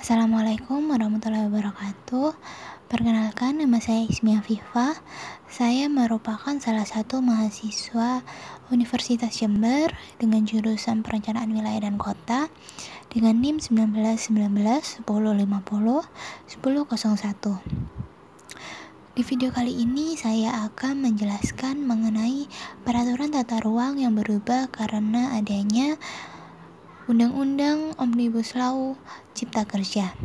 Assalamualaikum warahmatullahi wabarakatuh. Perkenalkan, nama saya Ismi Afifah. Saya merupakan salah satu mahasiswa Universitas Jember dengan jurusan Perencanaan Wilayah dan Kota dengan NIM 1919 1050 1001. Di video kali ini saya akan menjelaskan mengenai peraturan tata ruang yang berubah karena adanya Undang-Undang Omnibus Law Cipta Kerja.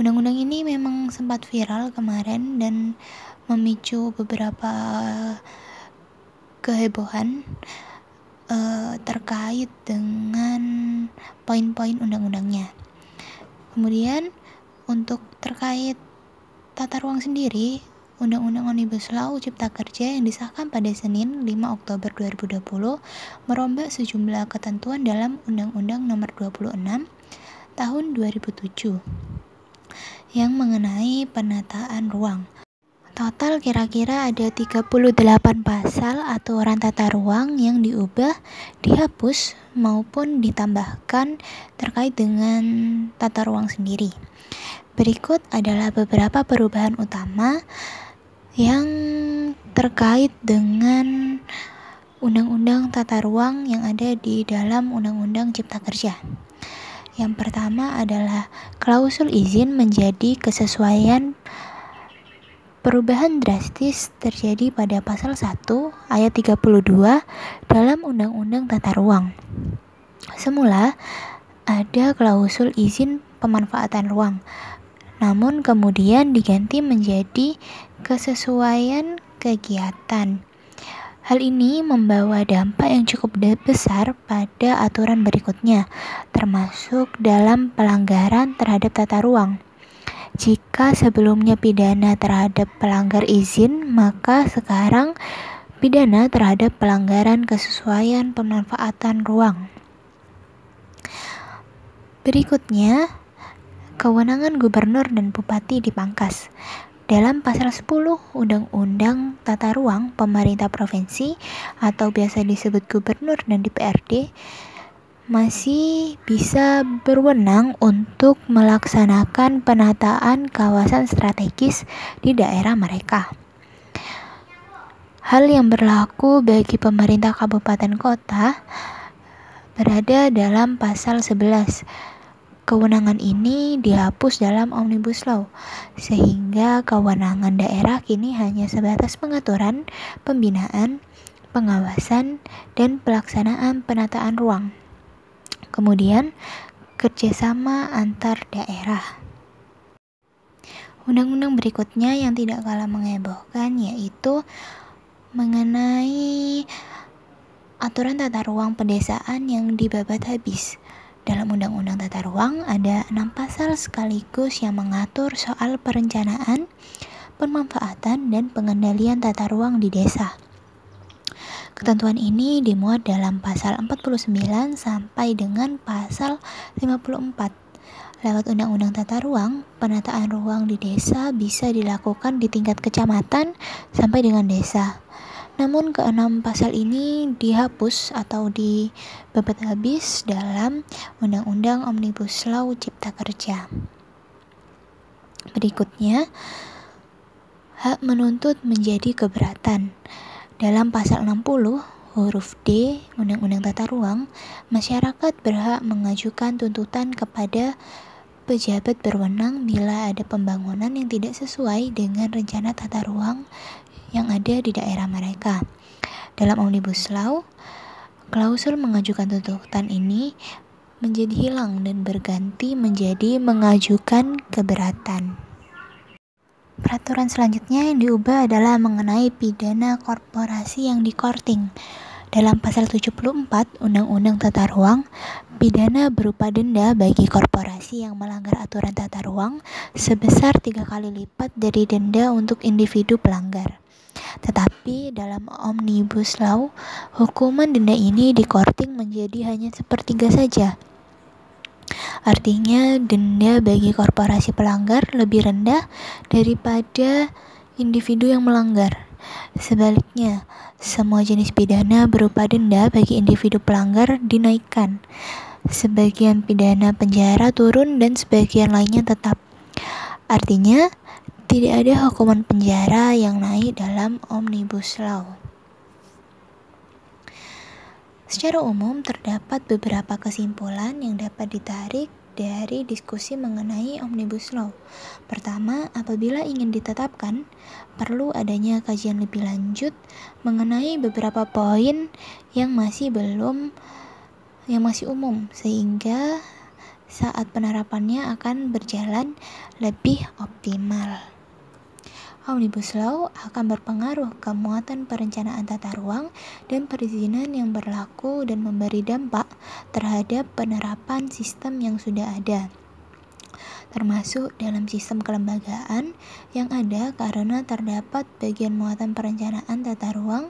Undang-undang ini memang sempat viral kemarin dan memicu beberapa kehebohan terkait dengan poin-poin undang-undangnya. Kemudian untuk terkait tata ruang sendiri, Undang-Undang Omnibus Law Cipta Kerja yang disahkan pada Senin 5 Oktober 2020 merombak sejumlah ketentuan dalam Undang-Undang Nomor 26 Tahun 2007 yang mengenai penataan ruang. Total kira-kira ada 38 pasal aturan tata ruang yang diubah, dihapus, maupun ditambahkan terkait dengan tata ruang sendiri. Berikut adalah beberapa perubahan utama yang terkait dengan Undang-Undang Tata Ruang yang ada di dalam Undang-Undang Cipta Kerja. Yang pertama adalah klausul izin menjadi kesesuaian. Perubahan drastis terjadi pada pasal 1 ayat 32 dalam Undang-Undang Tata Ruang. Semula ada klausul izin pemanfaatan ruang, namun kemudian diganti menjadi kesesuaian kegiatan. Hal ini membawa dampak yang cukup besar pada aturan berikutnya, termasuk dalam pelanggaran terhadap tata ruang. Jika sebelumnya pidana terhadap pelanggar izin, maka sekarang pidana terhadap pelanggaran kesesuaian pemanfaatan ruang. Berikutnya, kewenangan gubernur dan bupati dipangkas. Dalam pasal 10 Undang-Undang Tata Ruang, pemerintah provinsi atau biasa disebut gubernur dan DPRD masih bisa berwenang untuk melaksanakan penataan kawasan strategis di daerah mereka. Hal yang berlaku bagi pemerintah kabupaten kota berada dalam pasal 11. Kewenangan ini dihapus dalam Omnibus Law, sehingga kewenangan daerah kini hanya sebatas pengaturan, pembinaan, pengawasan, dan pelaksanaan penataan ruang. Kemudian, kerjasama antar daerah. Undang-undang berikutnya yang tidak kalah menghebohkan yaitu mengenai aturan tata ruang pedesaan yang dibabat habis. Dalam Undang-Undang Tata Ruang ada 6 pasal sekaligus yang mengatur soal perencanaan, pemanfaatan, dan pengendalian tata ruang di desa. Ketentuan ini dimuat dalam pasal 49 sampai dengan pasal 54. Lewat Undang-Undang Tata Ruang, penataan ruang di desa bisa dilakukan di tingkat kecamatan sampai dengan desa. Namun keenam pasal ini dihapus atau dibabat habis dalam Undang-Undang Omnibus Law Cipta Kerja. Berikutnya, hak menuntut menjadi keberatan. Dalam pasal 60 huruf D Undang-Undang Tata Ruang, masyarakat berhak mengajukan tuntutan kepada pejabat berwenang bila ada pembangunan yang tidak sesuai dengan rencana tata ruang yang ada di daerah mereka. Dalam Omnibus Law, klausul mengajukan tuntutan ini menjadi hilang dan berganti menjadi mengajukan keberatan. Peraturan selanjutnya yang diubah adalah mengenai pidana korporasi yang di-courting. Dalam pasal 74 Undang-Undang Tata Ruang, pidana berupa denda bagi korporasi yang melanggar aturan tata ruang sebesar 3 kali lipat dari denda untuk individu pelanggar. Tetapi dalam Omnibus Law, hukuman denda ini di-courting menjadi hanya sepertiga saja. Artinya denda bagi korporasi pelanggar lebih rendah daripada individu yang melanggar. Sebaliknya, semua jenis pidana berupa denda bagi individu pelanggar dinaikkan. sebagian pidana penjara turun dan sebagian lainnya tetap. Artinya, tidak ada hukuman penjara yang naik dalam Omnibus Law. Secara umum, terdapat beberapa kesimpulan yang dapat ditarik dari diskusi mengenai Omnibus Law. Pertama, apabila ingin ditetapkan, perlu adanya kajian lebih lanjut mengenai beberapa poin yang masih umum, sehingga saat penerapannya akan berjalan lebih optimal. Omnibus Law akan berpengaruh ke muatan perencanaan tata ruang dan perizinan yang berlaku dan memberi dampak terhadap penerapan sistem yang sudah ada, termasuk dalam sistem kelembagaan yang ada karena terdapat bagian muatan perencanaan tata ruang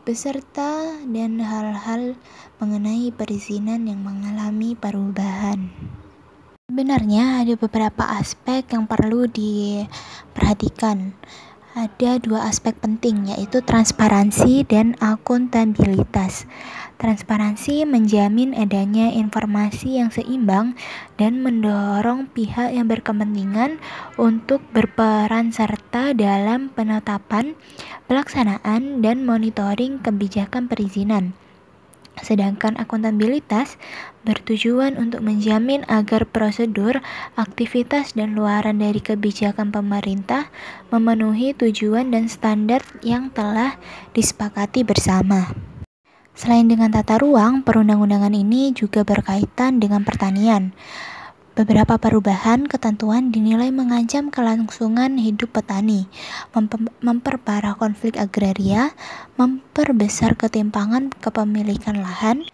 beserta dan hal-hal mengenai perizinan yang mengalami perubahan. Sebenarnya ada beberapa aspek yang perlu diperhatikan. Ada dua aspek penting, yaitu transparansi dan akuntabilitas. Transparansi menjamin adanya informasi yang seimbang dan mendorong pihak yang berkepentingan untuk berperan serta dalam penetapan, pelaksanaan, dan monitoring kebijakan perizinan. Sedangkan akuntabilitas bertujuan untuk menjamin agar prosedur, aktivitas, dan luaran dari kebijakan pemerintah memenuhi tujuan dan standar yang telah disepakati bersama. Selain dengan tata ruang, perundang-undangan ini juga berkaitan dengan pertanian. Beberapa perubahan ketentuan dinilai mengancam kelangsungan hidup petani, memperparah konflik agraria, memperbesar ketimpangan kepemilikan lahan,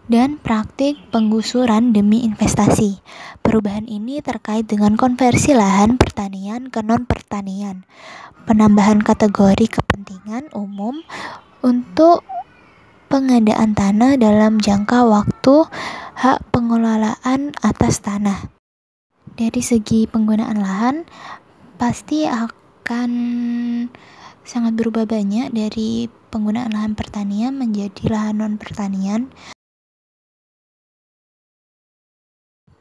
dan praktik penggusuran demi investasi. Perubahan ini terkait dengan konversi lahan pertanian ke non-pertanian, penambahan kategori kepentingan umum untuk pengadaan tanah dalam jangka waktu, hak pengelolaan atas tanah. Dari segi penggunaan lahan, pasti akan sangat berubah banyak dari penggunaan lahan pertanian menjadi lahan non-pertanian.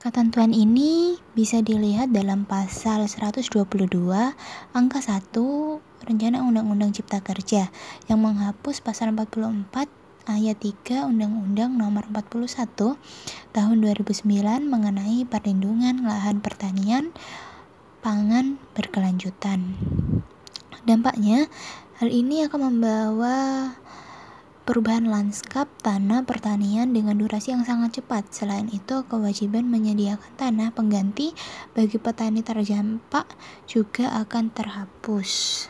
Ketentuan ini bisa dilihat dalam pasal 122 angka 1 Rencana Undang-Undang Cipta Kerja yang menghapus pasal 44 ayat 3 Undang-Undang Nomor 41 Tahun 2009 mengenai perlindungan lahan pertanian pangan berkelanjutan. Dampaknya, hal ini akan membawa perubahan lanskap tanah pertanian dengan durasi yang sangat cepat. Selain itu, kewajiban menyediakan tanah pengganti bagi petani terdampak juga akan terhapus.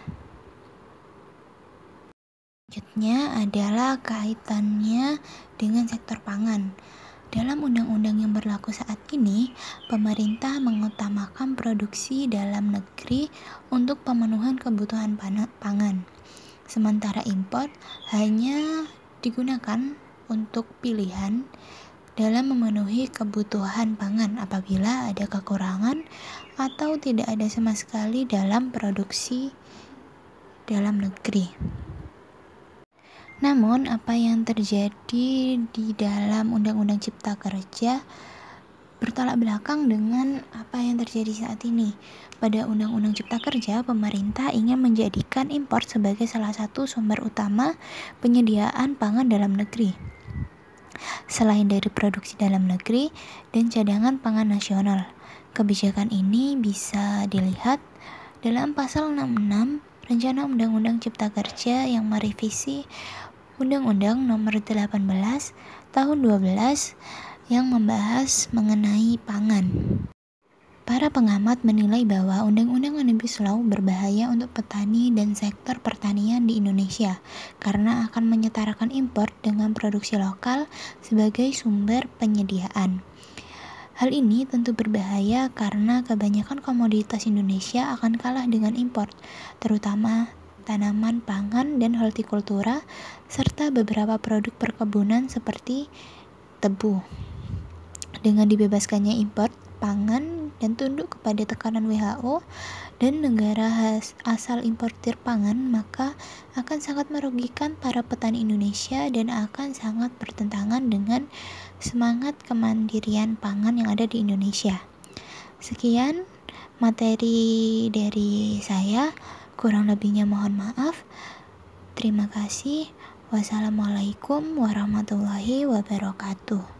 Selanjutnya adalah kaitannya dengan sektor pangan. Dalam undang-undang yang berlaku saat ini, pemerintah mengutamakan produksi dalam negeri untuk pemenuhan kebutuhan pangan. Sementara impor hanya digunakan untuk pilihan dalam memenuhi kebutuhan pangan apabila ada kekurangan atau tidak ada sama sekali dalam produksi dalam negeri. Namun, apa yang terjadi di dalam Undang-Undang Cipta Kerja bertolak belakang dengan apa yang terjadi saat ini. Pada Undang-Undang Cipta Kerja, pemerintah ingin menjadikan impor sebagai salah satu sumber utama penyediaan pangan dalam negeri, selain dari produksi dalam negeri dan cadangan pangan nasional. Kebijakan ini bisa dilihat dalam pasal 66 Rencana Undang-Undang Cipta Kerja yang merevisi Undang-Undang Nomor 18 Tahun 12 yang membahas mengenai pangan. Para pengamat menilai bahwa Undang-Undang Omnibus Law berbahaya untuk petani dan sektor pertanian di Indonesia karena akan menyetarakan impor dengan produksi lokal sebagai sumber penyediaan. Hal ini tentu berbahaya karena kebanyakan komoditas Indonesia akan kalah dengan impor, terutama tanaman pangan dan hortikultura, serta beberapa produk perkebunan seperti tebu. Dengan dibebaskannya impor pangan pangan dan tunduk kepada tekanan WHO dan negara asal importir pangan, maka akan sangat merugikan para petani Indonesia dan akan sangat bertentangan dengan semangat kemandirian pangan yang ada di Indonesia. Sekian materi dari saya, kurang lebihnya mohon maaf. Terima kasih. Wassalamualaikum warahmatullahi wabarakatuh.